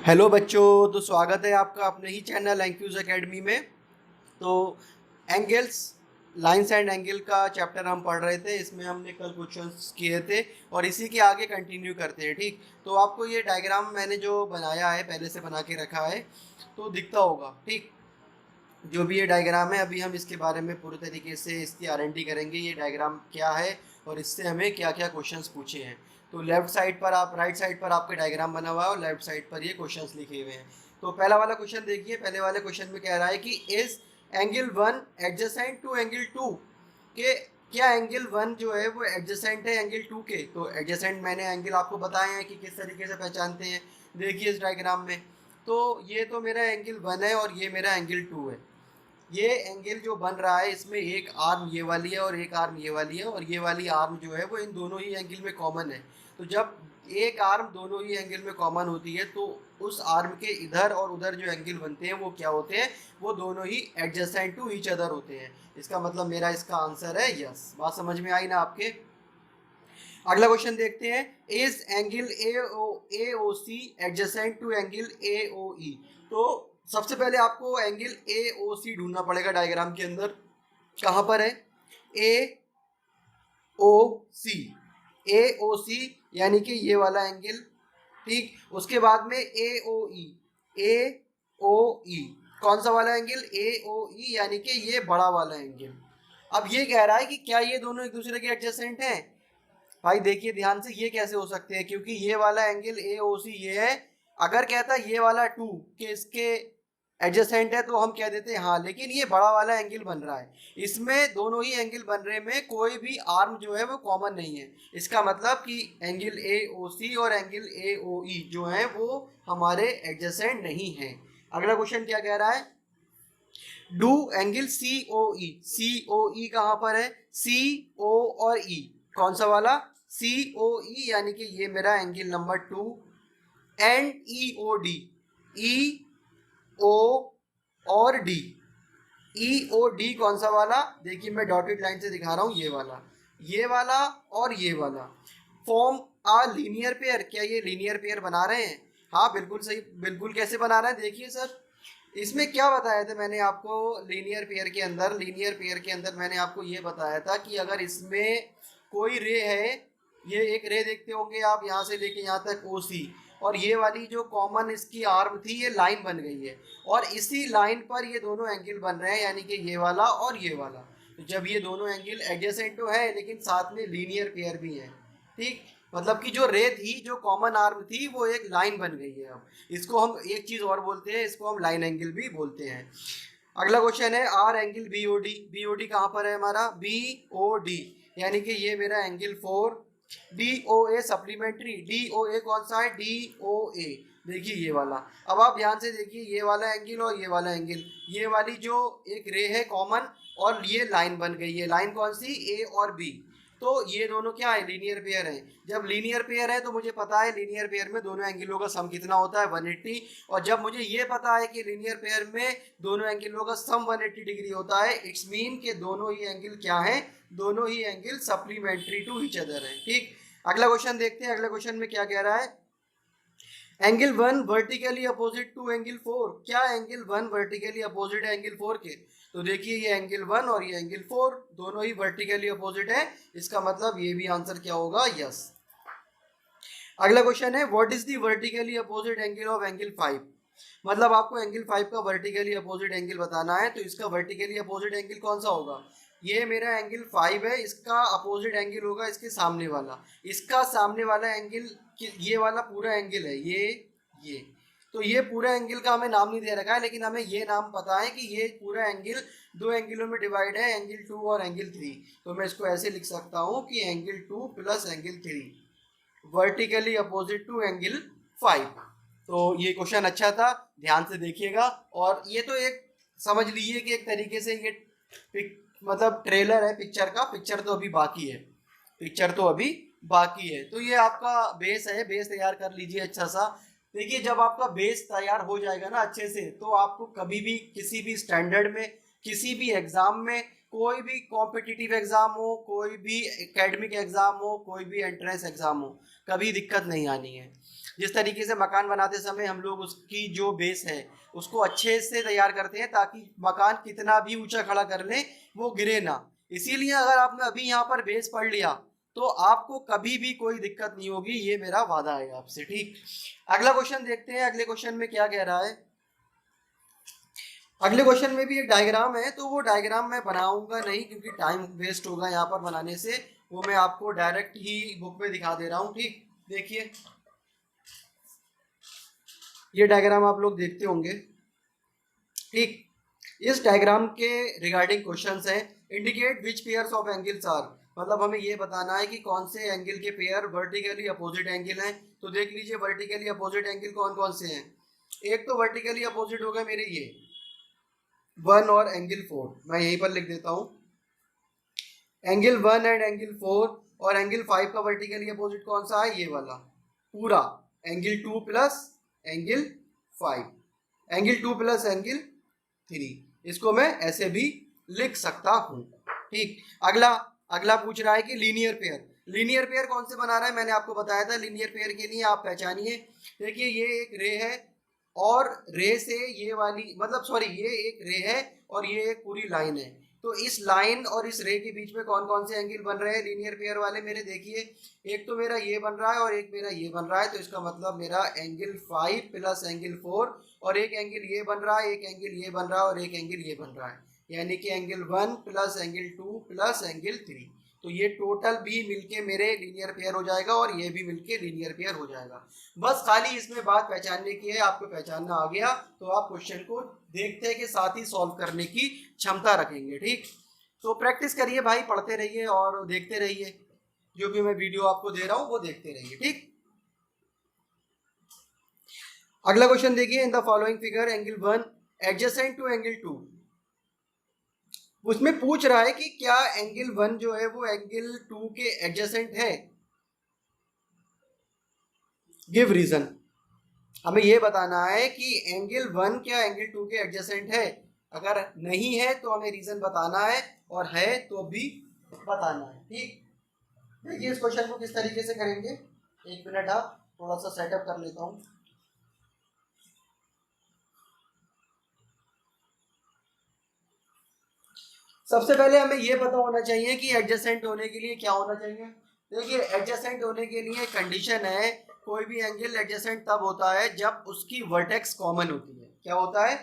Hello बच्चों, तो स्वागत है आपका अपने ही चैनल एंक्यूज एकेडमी में। तो एंगल्स, लाइंस एंड एंगल का चैप्टर हम पढ़ रहे थे। इसमें हमने कल क्वेश्चंस किए थे और इसी के आगे कंटिन्यू करते हैं। ठीक, तो आपको ये डायग्राम मैंने जो बनाया है, पहले से बना के रखा है, तो दिखता होगा। ठीक, जो भी ये डायग्राम है, अभी हम इसके बारे में पूरे तरीके से इसकी आरएनडी करेंगे, ये डायग्राम क्या है और इससे हमें क्या क्या क्वेश्चंस पूछे हैं। तो लेफ्ट साइड पर आप, राइट साइड पर आपके डायग्राम बना हुआ है और लेफ्ट साइड पर ये क्वेश्चंस लिखे हुए हैं। तो पहला वाला क्वेश्चन देखिए। पहले वाले क्वेश्चन में कह रहा है कि is angle 1 adjacent to angle 2 के, क्या एंगल 1 जो है वो एडजेसेंट है एंगल 2 के। तो एडजेसेंट मैंने एंगल आपको बताए हैं कि किस तरीके से पहचानते हैं। देखिए इस डायग्राम में, तो ये तो मेरा एंगल 1 है और ये मेरा एंगल 2 है। ये एंगल जो बन रहा है, इसमें एक आर्म ये वाली है और एक आर्म ये वाली है, और ये वाली आर्म जो है वो इन दोनों ही एंगल में कॉमन है। तो जब एक आर्म दोनों ही एंगल में कॉमन होती है तो उस आर्म के इधर और उधर जो एंगल बनते हैं वो क्या होते हैं, वो दोनं ही एडजेसेंट टू ईच अदर होते हैं। इसका मतलब मेरा इसका आंसर है यस। बात समझ में आई ना आपके। अगला क्वेश्चन देखते हैं। Is angle A O C adjacent to angle A O E. तो सबसे पहले आपको एंगल ए ओ सी ढूंढना पड़ेगा डायग्राम के अंदर। कहाँ पर है? ए ओ सी, ए ओ सी यानी कि ये वाला एंगल। ठीक, उसके बाद में ए ओ ई, ए ओ ई कौन सा वाला एंगल? ए ओ ई यानी कि ये बड़ा वाला एंगल। अब ये कह रहा है कि क्या ये दोनों एक दूसरे के एडजेसेंट हैं। भाई देखिए ध्यान से, ये कैसे हो सकते हैं, क्योंकि ये वाला एंगल ए ओ सी ये है। अगर कहता ये वाला 2 के इसके एडजेसेंट है तो हम कह देते हैं हाँ, लेकिन ये बड़ा वाला एंगल बन रहा है, इसमें दोनों ही एंगल बन रहे में कोई भी आर्म जो है वो कॉमन नहीं है। इसका मतलब कि एंगल ए ओ सी और एंगल ए ओ ई जो है वो हमारे एडजेसेंट नहीं है। अगला क्वेश्चन क्या कह रहा है? डू एंगल सी ओ ई, सी ओ ई कहाँ पर है? सी ओ और ई कौन सा वाला? सी ओ ई यानी कि ये मेरा angle number 2। And E O D, E O और डी, ई ओ डी कौन सा वाला? देखिए मैं डॉटेड लाइन से दिखा रहा हूँ, ये वाला और ये वाला फॉर्म आ लीनियर पेयर। क्या ये लीनियर पेयर बना रहे हैं? हाँ बिल्कुल सही। बिल्कुल कैसे बना रहे हैं देखिए सर। इसमें क्या बताया था मैंने आपको? लीनियर पेयर के अंदर मैंने आपको ये बताया था कि अगर इसमें कोई रे है, ये एक रे देखते होंगे आप यहाँ से लेके यहाँ तक ओ सी, और ये वाली जो कॉमन इसकी आर्म थी ये लाइन बन गई है, और इसी लाइन पर ये दोनों एंगल बन रहे हैं, यानी कि ये वाला और ये वाला। तो जब ये दोनों एंगल एडजेसेंट तो है लेकिन साथ में लीनियर पेयर भी है। ठीक, मतलब कि जो रे थी, जो कॉमन आर्म थी, वो एक लाइन बन गई है। अब इसको हम एक चीज और बोलते हैं, इसको हम लाइन एंगल भी बोलते हैं। अगला क्वेश्चन है are angle B O D. B O D कहाँ पर है हमारा? बी ओ डी यानी कि ये मेरा एंगल 4। डी ओ ए सप्लीमेंट्री, डी ओ ए कौन सा है? डी ओ ए, देखिए ये वाला। अब आप ध्यान से देखिए, ये वाला एंगल और ये वाला एंगल, ये वाली जो एक रे है कॉमन, और ये लाइन बन गई है। लाइन कौन सी? ए और बी। तो ये दोनों क्या है? लीनियर पेयर है। जब लीनियर पेयर है तो मुझे पता है लीनियर पेयर में दोनों एंगलों का सम कितना होता है? 180। और जब मुझे ये पता है कि लीनियर पेयर में दोनों एंगलों का सम 180 डिग्री होता है, इट्स मीन के दोनों ही एंगल क्या है? दोनों ही angle supplementary to each other है। ठीक, अगला क्वेश्चन देखते हैं। अगला क्वेश्चन में क्या कह रहा है? Angle 1 vertically opposite to angle 4। क्या एंगल 1 वर्टिकली अपोजिट है एंगल 4 के? तो देखिए ये एंगल 1 और ये एंगल 4 दोनों ही वर्टिकली अपोजिट है। इसका मतलब ये भी आंसर क्या होगा? यस। अगला क्वेश्चन है what is the vertically opposite angle of angle 5। मतलब आपको एंगल 5 का वर्टिकली अपोजिट एंगल बताना है, तो इसका वर्टिकली अपोजिट एंगल कौन सा होगा? ये मेरा एंगल 5 है, इसका अपोजिट एंगल होगा इसके सामने वाला। इसका सामने वाला एंगल, ये वाला पूरा एंगल है, ये तो ये पूरा एंगल का हमें नाम नहीं दे रखा है, लेकिन हमें ये नाम पता है कि ये पूरा एंगल दो एंगलों में डिवाइड है, एंगल 2 और एंगल 3। तो मैं इसको ऐसे लिख सकता हूँ कि angle 2 plus angle 3 vertically opposite to angle 5। तो ये क्वेश्चन अच्छा था, ध्यान से देखिएगा। और ये तो एक समझ लीजिए कि एक तरीके से ये मतलब ट्रेलर है पिक्चर का। पिक्चर तो अभी बाकी है, पिक्चर तो अभी बाकी है। तो ये आपका बेस है, बेस तैयार कर लीजिए अच्छा सा। देखिए जब आपका बेस तैयार हो जाएगा ना अच्छे से, तो आपको कभी भी किसी भी स्टैंडर्ड में, किसी भी एग्जाम में, कोई भी कॉम्पिटिटिव एग्जाम हो, कोई भी एकेडमिक एग्जाम हो, कोई भी एंट्रेंस एग्जाम हो, कभी दिक्कत नहीं आनी है। जिस तरीके से मकान बनाते समय हम लोग उसकी जो बेस है उसको अच्छे से तैयार करते हैं ताकि मकान कितना भी ऊंचा खड़ा कर ले वो गिरे ना। इसीलिए अगर आपने अभी यहाँ पर बेस पढ़ लिया तो आपको कभी भी कोई दिक्कत नहीं होगी, ये मेरा वादा है आपसे। ठीक, अगला क्वेश्चन देखते हैं। अगले क्वेश्चन में क्या कह रहा है। अगले क्वेश्चन में भी एक डायग्राम है, तो वो डायग्राम मैं बनाऊंगा नहीं क्योंकि टाइम वेस्ट होगा यहाँ पर बनाने से, वो मैं आपको डायरेक्ट ही बुक में दिखा दे रहा हूँ। ठीक, देखिए ये डायग्राम आप लोग देखते होंगे। ठीक, इस डायग्राम के रिगार्डिंग क्वेश्चंस हैं। Indicate which pairs of angles are, मतलब हमें ये बताना है कि कौन से एंगल के पेयर वर्टिकली अपोजिट एंगल हैं। तो देख लीजिए वर्टिकली अपोजिट एंगल कौन कौन से हैं। एक तो वर्टिकली अपोजिट होगा मेरे ये 1 और एंगल 4, मैं यहीं पर लिख देता हूँ एंगल 1 एंड एंगल 4। और एंगल 5 का वर्टिकली अपोजिट कौन सा है, ये वाला पूरा angle 2 plus angle 5, angle 2 plus angle 3, इसको मैं ऐसे भी लिख सकता हूँ। ठीक, अगला अगला पूछ रहा है कि लीनियर पेयर, लीनियर पेयर कौन से बना रहा है, मैंने आपको बताया था। लीनियर पेयर के लिए आप पहचानिए, देखिए ये एक रे है और रे से ये वाली, मतलब सॉरी ये एक रे है और ये एक पूरी लाइन है। तो इस लाइन और इस रे के बीच में कौन कौन से एंगल बन रहे हैं लीनियर पेयर वाले मेरे, देखिए एक तो मेरा ये बन रहा है और एक मेरा ये बन रहा है। तो इसका मतलब मेरा एंगल 5 प्लस एंगल 4, और एक एंगल ये बन रहा है, एक एंगल ये बन रहा है और एक एंगल ये बन रहा है, यानी कि angle 1 plus angle 2 plus angle 3। तो ये टोटल भी मिलके मेरे लीनियर पेयर हो जाएगा और ये भी मिलके लीनियर पेयर हो जाएगा। बस खाली इसमें बात पहचानने की है, आपको पहचानना आ गया तो आप क्वेश्चन को देखते के साथ ही सॉल्व करने की क्षमता रखेंगे। ठीक, तो प्रैक्टिस करिए भाई, पढ़ते रहिए और देखते रहिए, जो भी मैं वीडियो आपको दे रहा हूँ वो देखते रहिए। ठीक, अगला क्वेश्चन देखिए। In the following figure angle 1 adjacent to angle 2, उसमें पूछ रहा है कि क्या एंगल 1 जो है वो एंगल 2 के एडजेसेंट है। गिव रीजन, हमें ये बताना है कि एंगल 1 क्या एंगल 2 के एडजेसेंट है। अगर नहीं है तो हमें रीजन बताना है, और है तो भी बताना है। ठीक, देखिए इस क्वेश्चन को किस तरीके से करेंगे, एक मिनट आप थोड़ा सा सेटअप कर लेता हूँ। सबसे पहले हमें ये पता होना चाहिए कि एडजेसेंट होने के लिए क्या होना चाहिए। देखिए एडजेसेंट होने के लिए कंडीशन है, कोई भी एंगल एडजेसेंट तब होता है जब उसकी वर्टेक्स कॉमन होती है। क्या होता है,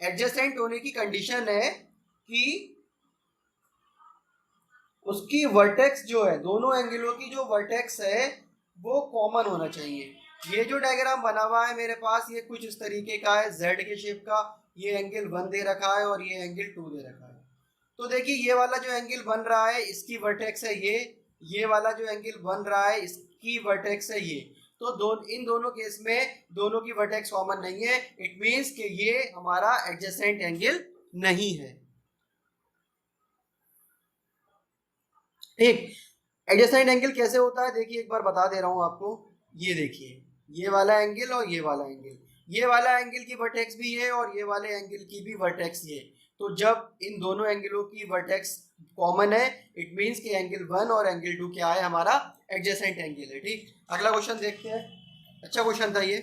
एडजेसेंट होने की कंडीशन है कि उसकी वर्टेक्स जो है, दोनों एंगलों की जो वर्टेक्स है वो कॉमन होना चाहिए। ये जो डायग्राम बना हुआ है मेरे पास ये कुछ इस तरीके का है, जेड के शेप का। ये एंगल 1 दे रखा है और ये एंगल 2 दे रखा है। तो देखिए ये वाला जो एंगल बन रहा है इसकी वर्टेक्स है ये वाला जो एंगल बन रहा है इसकी वर्टेक्स है ये। तो इन दोनों केस में दोनों की वर्टेक्स कॉमन नहीं है, इट मींस कि ये हमारा एडजेसेंट एंगल नहीं है। ठीक, एडजेसेंट एंगल कैसे होता है देखिए एक बार बता दे रहा हूं आपको। ये देखिए ये वाला एंगल और ये वाला एंगल, ये वाला एंगल की वर्टेक्स भी है और ये वाले एंगल की भी वर्टेक्स ये। तो जब इन दोनों एंगलों की वर्टेक्स कॉमन है इट मींस कि एंगल 1 और एंगल 2 क्या है, हमारा एडजेसेंट एंगल है। ठीक, अगला क्वेश्चन देखते हैं। अच्छा क्वेश्चन था ये,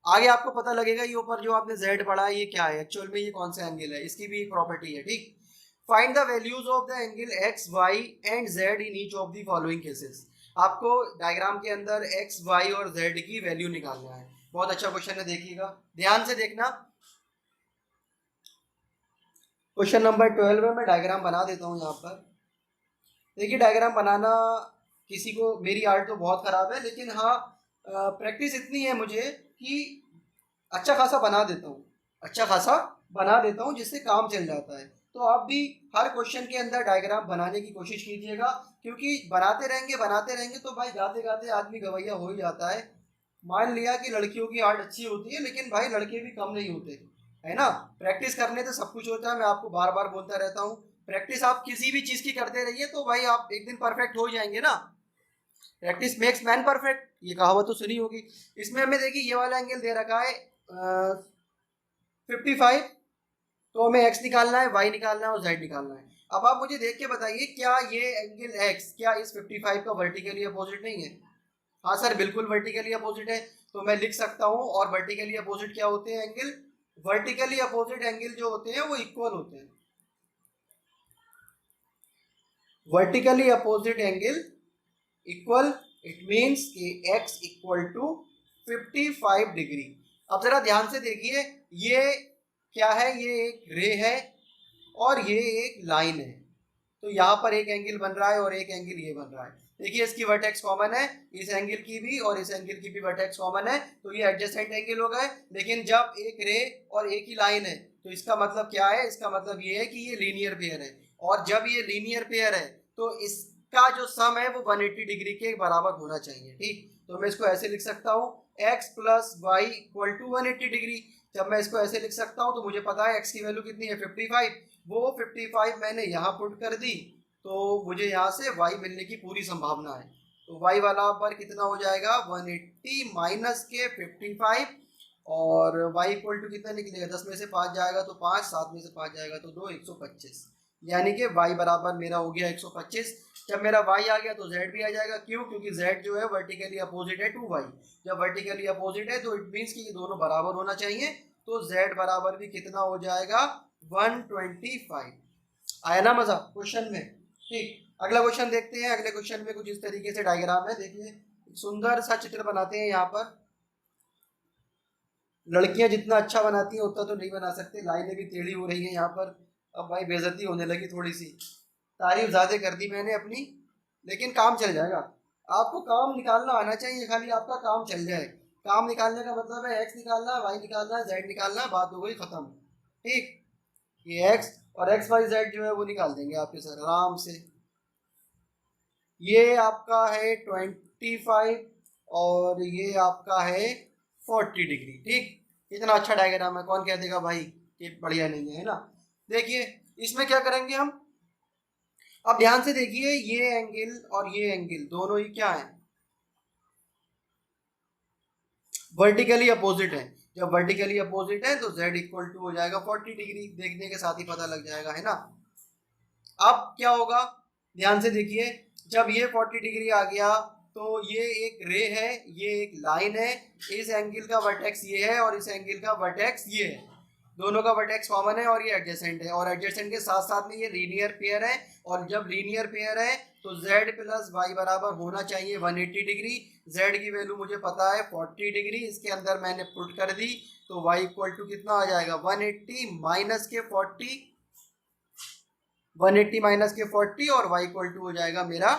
आगे आपको पता लगेगा ये ऊपर जो आपने z पढ़ा है ये क्या है, एक्चुअल में ये कौन सा एंगल है, इसकी भी एक प्रॉपर्टी है। ठीक, find the values of the angle x y and z in each of the following cases. आपको डायग्राम के अंदर x y और z की वैल्यू निकालना है। बहुत अच्छा क्वेश्चन है, देखिएगा ध्यान से देखना। क्वेश्चन नंबर 12 में मैं डायग्राम बना देता हूँ यहाँ पर। देखिए डायग्राम बनाना किसी को, मेरी आर्ट तो बहुत खराब है लेकिन हाँ प्रैक्टिस इतनी है मुझे कि अच्छा खासा बना देता हूँ, अच्छा खासा बना देता हूँ जिससे काम चल जाता है। तो आप भी हर क्वेश्चन के अंदर डायग्राम बनाने की कोशिश कीजिएगा, क्योंकि बनाते रहेंगे तो भाई गाते गाते आदमी गवैया हो ही जाता है। मान लिया कि लड़कियों की आर्ट अच्छी होती है लेकिन भाई लड़के भी कम नहीं होते, है ना। प्रैक्टिस करने से सब कुछ होता है, मैं आपको बार बार बोलता रहता हूँ। प्रैक्टिस आप किसी भी चीज़ की करते रहिए तो भाई आप एक दिन परफेक्ट हो जाएंगे ना। प्रैक्टिस मेक्स मैन परफेक्ट, ये कहावत तो सुनी होगी। इसमें हमें देखिए ये वाला एंगल दे रखा है 55, तो हमें x निकालना है, y निकालना है और z निकालना है। अब आप मुझे देख के बताइए क्या ये एंगल x क्या इस 55 का वर्टिकली अपोजिट नहीं है। हाँ सर बिल्कुल वर्टिकली अपोजिट है, तो मैं लिख सकता हूँ। और वर्टिकली अपोजिट क्या होते हैं एंगल? वर्टिकली अपोजिट एंगल जो होते हैं वो इक्वल होते हैं। Vertically opposite angle equal, it means कि x इक्वल टू 55 डिग्री। अब जरा ध्यान से देखिए, ये क्या है? ये एक रे है और ये एक लाइन है। तो यहाँ पर एक एंगल बन रहा है और एक एंगल ये बन रहा है। देखिए इसकी वर्टेक्स कॉमन है, इस एंगल की भी और इस एंगल की भी वर्टेक्स कॉमन है, तो ये एडजेसेंट एंगल हो गए। लेकिन जब एक रे और एक ही लाइन है तो इसका मतलब क्या है? इसका मतलब ये है कि ये लीनियर पेयर है। और जब ये लीनियर पेयर है तो इसका जो सम है वो 180 डिग्री के बराबर होना चाहिए। ठीक, तो मैं इसको ऐसे लिख सकता हूँ, x plus Y equal to 180 degree. जब मैं इसको ऐसे लिख सकता हूँ तो मुझे पता है x की वैल्यू कितनी है? 55। वो 55 मैंने यहाँ पुट कर दी, तो मुझे यहाँ से y मिलने की पूरी संभावना है। तो y वाला पर कितना हो जाएगा? 180 माइनस के 55, और y इक्वल टू कितना निकलेगा? 10 में से 5 जाएगा तो 5, 7 में से 5 जाएगा तो 2, 125। यानी कि y बराबर मेरा हो गया 125। जब मेरा y आ गया तो z भी आ जाएगा। क्यों? क्योंकि z जो है वर्टिकली अपोजिट है टू y। जब वर्टिकली अपोजिट है तो इट मीन्स कि ये दोनों बराबर होना चाहिए। तो z बराबर भी कितना हो जाएगा? 125। आया ना मजा क्वेश्चन में? ठीक, अगला क्वेश्चन देखते हैं। अगले क्वेश्चन में कुछ इस तरीके से डायग्राम है। देखिए सुंदर सा चित्र बनाते हैं यहाँ पर। लड़कियां जितना अच्छा बनाती हैं उतना तो नहीं बना सकते, लाइनें भी टेढ़ी हो रही है यहाँ पर। अब भाई बेइज्जती होने लगी थोड़ी सी, तारीफ ज्यादा कर दी मैंने अपनी, लेकिन काम चल जाएगा। आपको काम निकालना आना चाहिए, खाली आपका काम चल जाए। काम निकालने का मतलब है x निकालना है, y निकालना है, z निकालना है, बात हो गई खत्म। ठीक, ये x और x y z जो है वो निकाल देंगे आपके सर आराम से। ये आपका है 25 और ये आपका है 40 डिग्री। ठीक, इतना अच्छा डायग्राम है, कौन कह देगा भाई कि बढ़िया नहीं है ना? देखिए इसमें क्या करेंगे हम, अब ध्यान से देखिए, ये एंगल और ये एंगल दोनों ही क्या है? वर्टिकली अपोजिट है। जब वर्टिकली अपोजिट है तो z इक्वल टू हो जाएगा 40 डिग्री, देखने के साथ ही पता लग जाएगा, है ना? अब क्या होगा? ध्यान से देखिए, जब ये 40 डिग्री आ गया तो ये एक रे है, ये एक लाइन है, इस एंगल का वर्टेक्स ये है और इस एंगल का वर्टेक्स ये है। दोनों का वर्टेक्स कॉमन है और ये एडजेसेंट है, और एडजेसेंट के साथ साथ में ये लीनियर पेयर है। और जब लीनियर पेयर है तो z प्लस वाई बराबर होना चाहिए 180 डिग्री। z की वैल्यू मुझे पता है 40 डिग्री, इसके अंदर मैंने पुट कर दी, तो y इक्वल टू कितना आ जाएगा? 180 माइनस के 40, 180 माइनस के 40, और y इक्वल टू हो जाएगा मेरा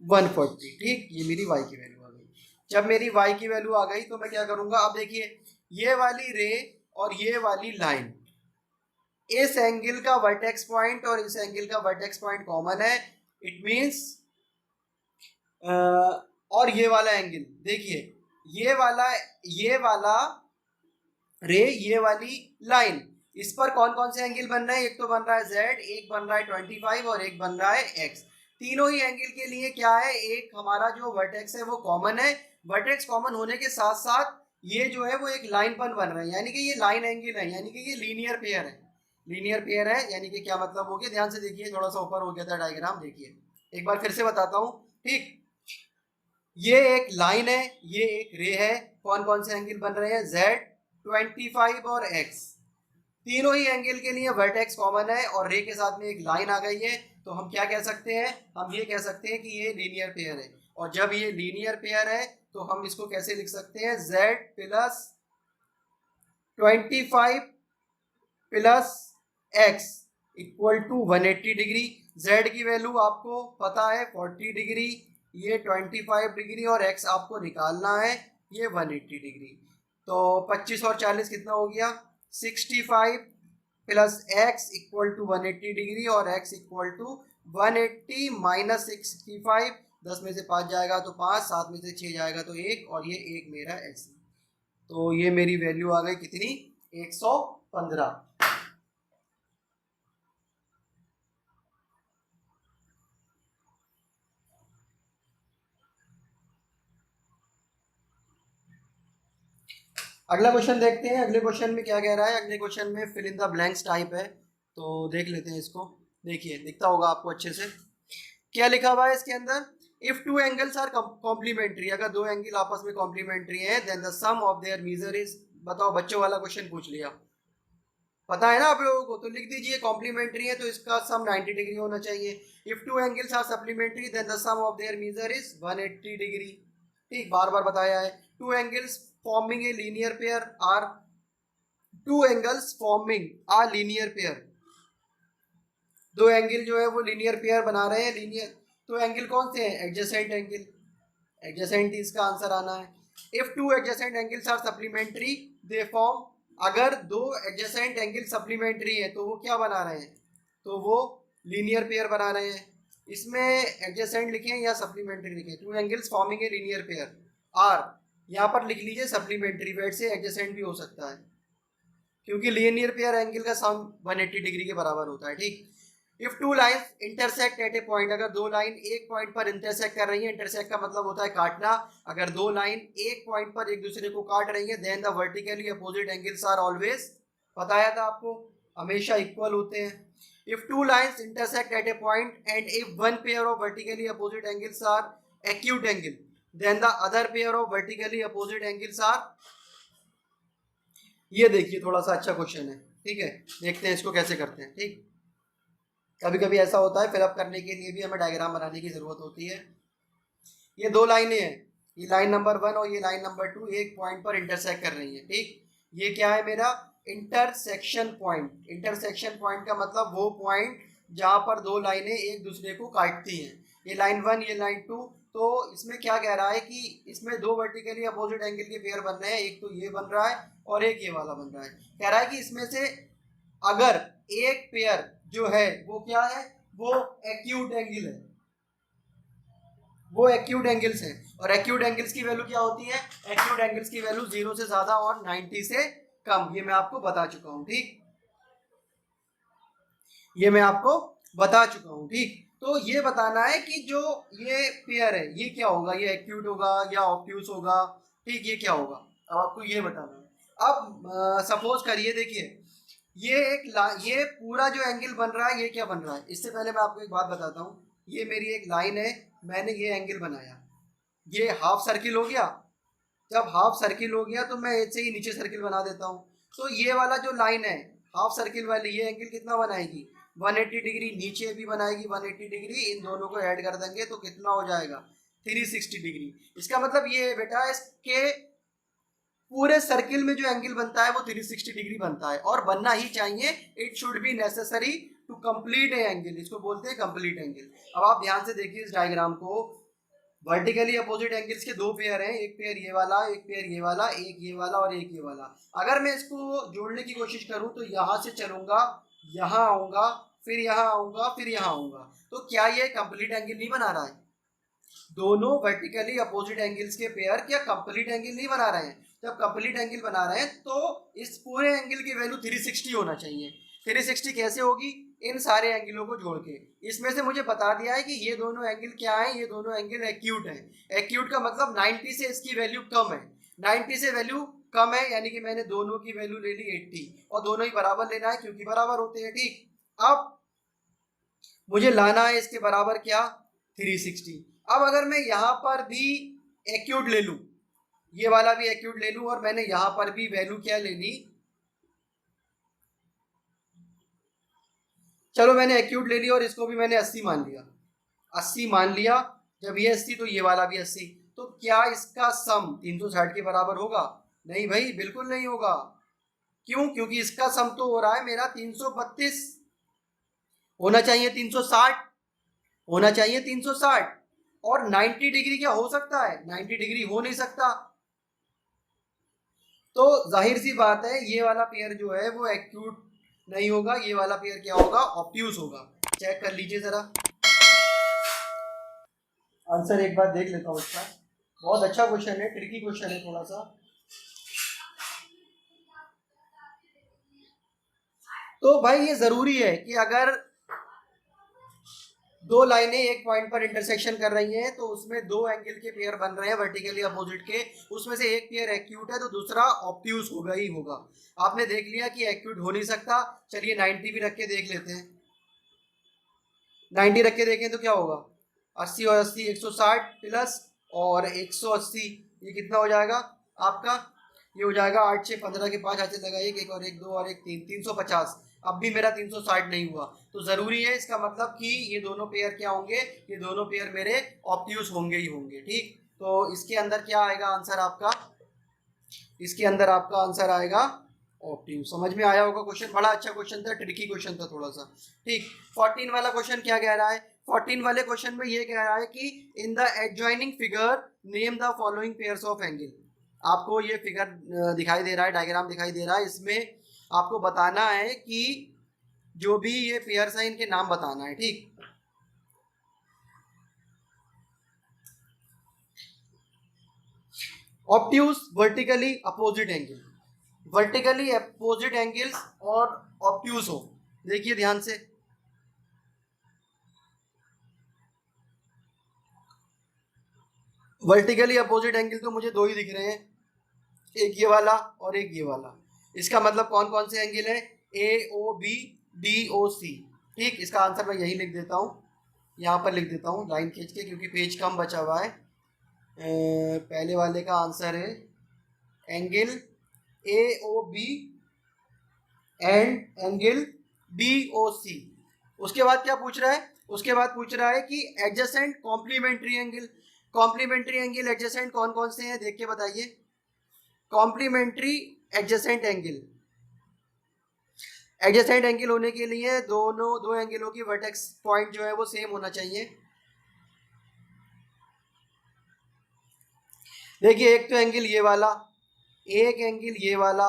140। ठीक, ये मेरी y की वैल्यू आ गई। जब मेरी y की वैल्यू आ गई तो मैं क्या करूंगा? अब देखिए ये वाली रे और ये वाली लाइन, इस एंगल का वर्टेक्स पॉइंट और इस एंगल का वर्टेक्स पॉइंट कॉमन है। इट मींस और ये वाला एंगल देखिए, ये वाला रे, ये वाली लाइन, इस पर कौन कौन से एंगल बन रहे हैं? एक तो बन रहा है z, एक बन रहा है 25 और एक बन रहा है x। तीनों ही एंगल के लिए क्या है? एक हमारा जो वर्टेक्स है वो कॉमन है। वर्टेक्स कॉमन होने के साथ साथ ये जो है वो एक लाइन पर बन रहा है, यानी कि ये लाइन एंगल है, यानी कि ये लीनियर पेयर है। लीनियर पेयर है यानी कि क्या मतलब हो गया? ध्यान से देखिए, थोड़ा सा ऊपर हो गया था डायग्राम, देखिए एक बार फिर से बताता हूँ। ठीक, ये एक लाइन है, ये एक रे है, कौन कौन से एंगल बन रहे हैं? z, 25 और x। तीनों ही एंगल के लिए वर्टेक्स कॉमन है और रे के साथ में एक लाइन आ गई है, तो हम क्या कह सकते हैं? हम ये कह सकते हैं कि ये लीनियर पेयर है। और जब ये लीनियर पेयर है तो हम इसको कैसे लिख सकते हैं? z plus 25 plus x equal to 180 degree. z की वैल्यू आपको पता है 40 डिग्री, ये 25 डिग्री, और x आपको निकालना है ये 180 डिग्री। तो 25 और 40 कितना हो गया? 65 plus x equal to 180 degree, और x इक्वल टू 180 माइनस 65, 10 में से 5 जाएगा तो 5, 7 में से 6 जाएगा तो 1, और ये 1 मेरा x। तो ये मेरी वैल्यू आ गई कितनी? 115। अगला क्वेश्चन देखते हैं। अगले क्वेश्चन में क्या कह रहा है? अगले क्वेश्चन में fill in the blanks type है, तो देख लेते हैं इसको। देखिए दिखता होगा आपको अच्छे से क्या लिखा हुआ है इसके अंदर। If two angles are complementary, अगर दो एंगल आपस में कॉम्प्लीमेंट्री है, then the sum of their measure is, बताओ बच्चों वाला क्वेश्चन पूछ लिया, पता है ना आप लोगों को, तो लिख दीजिए कॉम्प्लीमेंट्री है तो इसका सम 90 डिग्री होना चाहिए। If two angles are supplementary then the sum of their measure is 180 degree. ठीक, बार बार बताया है। Two angles forming a linear pair are, two angles forming a linear pair, दो एंगल जो है वो लीनियर पेयर बना रहे हैं, लीनियर, तो एंगल कौन से हैं, एडजेसेंट एंगल, एडजेसेंट इसका आंसर आना है। If two adjacent angles are supplementary they form, अगर दो एडजेसेंट एंगल सप्लीमेंट्री है तो वो क्या बना रहे हैं, तो वो लीनियर पेयर बना रहे हैं। इसमें एडजेसेंट लिखें या सप्लीमेंट्री लिखें, two angles forming a linear pair are, यहाँ पर लिख लीजिए सप्लीमेंट्री, वेट से एडजेसेंट भी हो सकता है क्योंकि लीनियर पेयर एंगल का सम 180 डिग्री के बराबर होता है। ठीक, if two lines intersect at a point, अगर दो लाइन एक पॉइंट पर इंटरसेक्ट कर रही है, इंटरसेक्ट का मतलब होता है काटना, अगर दो लाइन एक पॉइंट पर एक दूसरे को काट रही है, then the vertically opposite angles are always, बताया था आपको, हमेशा इक्वल होते हैं। If two lines intersect at a point and if one pair of vertically opposite angles are acute angle, then the other pair of vertically opposite angles are, ये देखिए थोड़ा सा अच्छा क्वेश्चन है, ठीक है, देखते हैं इसको कैसे करते हैं। ठीक, कभी कभी ऐसा होता है फिलअप करने के लिए भी हमें डायग्राम बनाने की जरूरत होती है। ये दो लाइनें हैं, ये लाइन नंबर 1 और ये लाइन नंबर 2 एक पॉइंट पर इंटरसेक्ट कर रही है। ठीक, ये क्या है मेरा इंटरसेक्शन पॉइंट, इंटरसेक्शन पॉइंट का मतलब वो पॉइंट जहाँ पर दो लाइनें एक दूसरे को काटती हैं, ये लाइन 1 ये लाइन 2, तो इसमें क्या कह रहा है कि इसमें दो वर्टिकली अपोजिट एंगल के पेयर बन रहे हैं, एक तो ये बन रहा है और एक ये वाला बन रहा है। कह रहा है कि इसमें से अगर एक पेयर जो है वो क्या है, वो एक्यूट एंगल है, वो एक्यूट एंगल्स है, और एक्यूट एंगल्स की वैल्यू क्या होती है, एक्यूट एंगल्स की वैल्यू 0 से ज्यादा और 90 से कम, ये मैं आपको बता चुका हूं। ठीक, ये मैं आपको बता चुका हूं। ठीक, तो ये बताना है कि जो ये पेयर है ये क्या होगा, ये एक्यूट होगा या ऑब्ट्यूस होगा। ठीक, ये क्या होगा, अब आपको ये बताना है। अब सपोज करिए, देखिए ये पूरा जो एंगल बन रहा है ये क्या बन रहा है, इससे पहले मैं आपको एक बात बताता हूँ, ये मेरी एक लाइन है, मैंने ये एंगल बनाया, ये हाफ सर्किल हो गया, जब हाफ सर्किल हो गया तो मैं ऐसे ही नीचे सर्किल बना देता हूँ, तो ये वाला जो लाइन है हाफ सर्किल वाली, ये एंगल कितना बनाएगी, 180 डिग्री, नीचे भी बनाएगी 180 डिग्री, इन दोनों को ऐड कर देंगे तो कितना हो जाएगा 360 डिग्री। इसका मतलब ये है बेटा, इसके पूरे सर्किल में जो एंगल बनता है वो 360 डिग्री बनता है, और बनना ही चाहिए, it should be necessary to complete a angle, इसको बोलते हैं कंप्लीट एंगल। अब आप ध्यान से देखिए इस डायग्राम को, वर्टिकली अपोजिट एंगल्स के दो पेयर हैं, एक पेयर ये वाला, एक पेयर ये वाला, एक ये वाला और एक ये वाला। अगर मैं इसको जोड़ने की कोशिश करूं तो यहाँ से चलूंगा, यहाँ आऊंगा, फिर यहाँ आऊंगा, फिर यहाँ आऊंगा, तो क्या ये कंप्लीट एंगल नहीं बना रहा है, दोनों वर्टिकली अपोजिट एंगल्स के पेयर क्या कंप्लीट एंगल नहीं बना रहे हैं, जब कंप्लीट एंगल बना रहे हैं तो इस पूरे एंगल की वैल्यू 360 होना चाहिए। 360 कैसे होगी, इन सारे एंगलों को जोड़ के, इसमें से मुझे बता दिया है कि ये दोनों एंगल क्या है, ये दोनों एंगल एक्यूट है, एक्यूट का मतलब 90 से इसकी वैल्यू कम है, 90 से वैल्यू कम है, यानी कि मैंने दोनों की वैल्यू ले ली 80, और दोनों ही बराबर लेना है क्योंकि बराबर होते हैं। ठीक, अब मुझे लाना है इसके बराबर क्या, 360। अब अगर मैं यहाँ पर भी एक्यूट ले लूं, ये वाला भी एक्यूट ले लूं, और मैंने यहाँ पर भी वैल्यू क्या ले ली, चलो मैंने एक्यूट ले लिया और इसको भी मैंने 80 मान लिया, 80 मान लिया, जब ये 80 तो ये वाला भी 80, तो क्या इसका सम 360 के बराबर होगा, नहीं भाई बिल्कुल नहीं होगा। क्यों, क्योंकि इसका सम तो हो रहा है मेरा 332, होना चाहिए 360, होना चाहिए 360, और 90 डिग्री क्या हो सकता है, 90 डिग्री हो नहीं सकता, तो जाहिर सी बात है ये वाला पेयर जो है वो एक्यूट नहीं होगा, ये वाला पेयर क्या होगा, ऑब्ट्यूस होगा। चेक कर लीजिए जरा, आंसर एक बार देख लेता हूँ इसका, बहुत अच्छा क्वेश्चन है, ट्रिकी क्वेश्चन है थोड़ा सा। तो भाई ये जरूरी है कि अगर दो लाइनें एक पॉइंट पर इंटरसेक्शन कर रही हैं तो उसमें दो एंगल के पेयर बन रहे हैं वर्टिकली अपोजिट के, उसमें से एक पेयर एक्यूट है तो दूसरा ऑब्ट्यूस होगा ही होगा। आपने देख लिया कि एक्यूट हो नहीं सकता, चलिए 90 भी रख के देख लेते हैं, 90 रख के देखें तो क्या होगा, 80 और 80 160 प्लस और 180, ये कितना हो जाएगा आपका, ये हो जाएगा 8 6 15 के 5 हाथ से लगाइए, एक और एक 2 और एक 3, 350। अब भी मेरा 360 नहीं हुआ, तो जरूरी है इसका मतलब कि ये दोनों पेयर क्या होंगे, ये दोनों पेयर मेरे ऑब्ट्यूज होंगे ही होंगे। ठीक, तो इसके अंदर क्या आएगा आंसर आपका, इसके अंदर आपका आंसर आएगा ऑप्टिव। समझ में आया होगा क्वेश्चन, बड़ा अच्छा क्वेश्चन था, ट्रिकी क्वेश्चन था थोड़ा सा। ठीक, 14 वाला क्वेश्चन क्या कह रहा है, 14 वाले क्वेश्चन में ये कह रहा है कि in the adjoining figure name the following pairs of angle. आपको ये फिगर दिखाई दे रहा है, डायग्राम दिखाई दे रहा है, इसमें आपको बताना है कि जो भी ये पेयर्स है इनके नाम बताना है। ठीक, obtuse vertically opposite angle, vertically opposite angles और ऑब्ट्यूज हो, देखिए ध्यान से, वर्टिकली अपोजिट एंगल तो मुझे दो ही दिख रहे हैं, एक ये वाला और एक ये वाला। इसका मतलब कौन कौन से एंगल है, ए ओ बी डी ओ सी। ठीक, इसका आंसर मैं यही लिख देता हूँ, यहाँ पर लिख देता हूँ लाइन खींच के, क्योंकि पेज कम बचा हुआ है। पहले वाले का आंसर है angle A O B and angle D O C. उसके बाद क्या पूछ रहा है, उसके बाद पूछ रहा है कि adjacent complementary angle, complementary angle adjacent कौन कौन से हैं, देख के बताइए। Complementary adjacent angle, adjacent angle होने के लिए दोनों दो एंगलों की वर्टेक्स पॉइंट जो है वो सेम होना चाहिए। देखिए, एक तो एंगल ये वाला, एक एंगल ये वाला,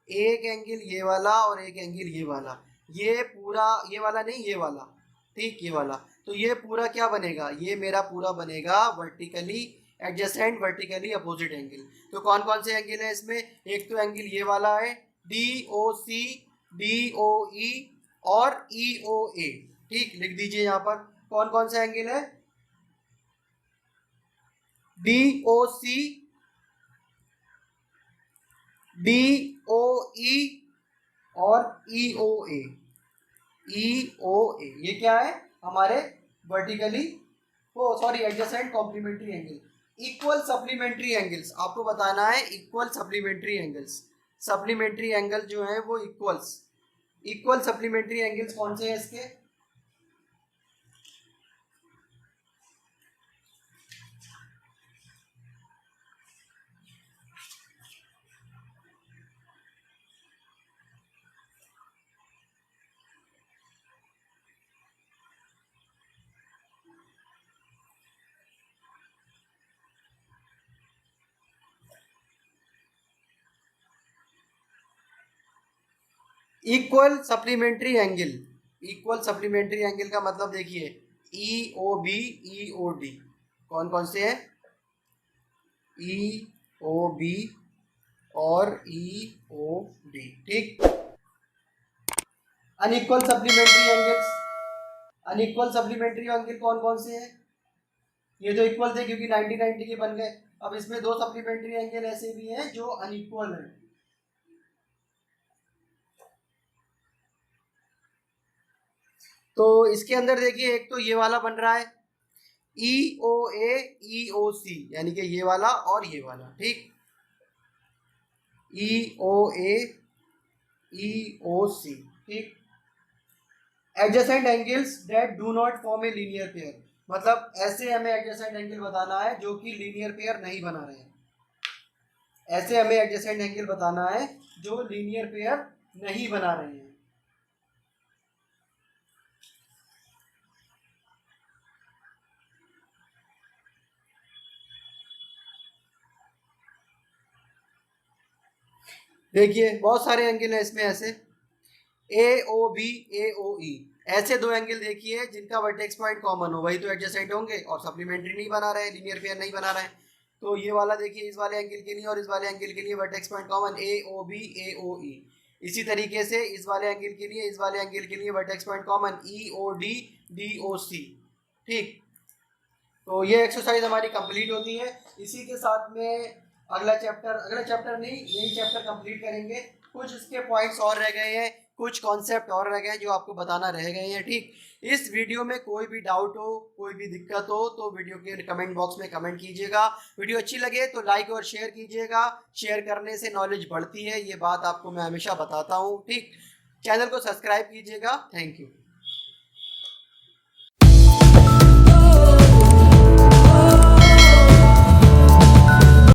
एक एंगल ये वाला और एक एंगल ये वाला, ये पूरा, ये वाला नहीं ये वाला, ठीक, ये वाला, तो ये पूरा क्या बनेगा, ये मेरा पूरा बनेगा vertically adjacent vertically opposite angle. तो कौन कौन से एंगल है इसमें, एक तो एंगल ये वाला है डी ओ सी, डी ओ ई और ई ओ ए। ठीक, लिख दीजिए यहाँ पर कौन कौन सा एंगल है, डी ओ सी, डी ओ ई और ई ओ ए, ई ओ ए, ये क्या है हमारे vertically, oh sorry adjacent complementary angle. Equal supplementary angles आपको बताना है, equal supplementary angles, supplementary angle जो है वो इक्वल्स, इक्वल सप्लीमेंट्री एंगल्स कौन से हैं इसके, equal supplementary angle, equal supplementary angle का मतलब देखिए ई ओ बी, ई ओ डी, कौन कौन से हैं, ई ओ बी और ई ओ डी। ठीक, unequal supplementary angles, unequal supplementary angle कौन कौन से हैं, ये तो इक्वल थे क्योंकि 90 90 के बन गए, अब इसमें दो सप्लीमेंट्री एंगल ऐसे भी हैं जो अनइक्वल हैं। तो इसके अंदर देखिए, एक तो ये वाला बन रहा है ई ओ ए ई ओ सी, यानी कि ये वाला और ये वाला। ठीक, ई ओ ए ई ओ सी। ठीक, adjacent angles that do not form A linear pair, मतलब ऐसे हमें एडजेसेंट एंगल बताना है जो कि लीनियर पेयर नहीं बना रहे हैं, ऐसे हमें एडजेसेंट एंगल बताना है जो लीनियर पेयर नहीं बना रहे हैं। देखिए बहुत सारे एंगल हैं इसमें, ऐसे ए ओ बी ए ओ ई, ऐसे दो एंगल देखिए जिनका वर्टेक्स पॉइंट कॉमन हो, वही तो एडजेसेंट होंगे और सप्लीमेंट्री नहीं बना रहे, लीनियर पेयर नहीं बना रहे। तो ये वाला देखिए, इस वाले एंगल के लिए और इस वाले एंगल के लिए vertex point common A O B A O ई। इसी तरीके से इस वाले एंगल के लिए, इस वाले एंगल के लिए वर्टेक्स पॉइंट कॉमन ई ओ डी डी ओ सी। ठीक, तो ये एक्सरसाइज हमारी कंप्लीट होती है। इसी के साथ में अगला चैप्टर नहीं, यही चैप्टर कंप्लीट करेंगे। कुछ इसके पॉइंट्स और रह गए हैं, कुछ कॉन्सेप्ट और रह गए जो आपको बताना रह गए हैं। ठीक, इस वीडियो में कोई भी डाउट हो, कोई भी दिक्कत हो तो वीडियो के कमेंट बॉक्स में कमेंट कीजिएगा। वीडियो अच्छी लगे तो लाइक और शेयर कीजिएगा। शेयर करने से नॉलेज बढ़ती है, ये बात आपको मैं हमेशा बताता हूँ। ठीक, चैनल को सब्सक्राइब कीजिएगा। Thank you.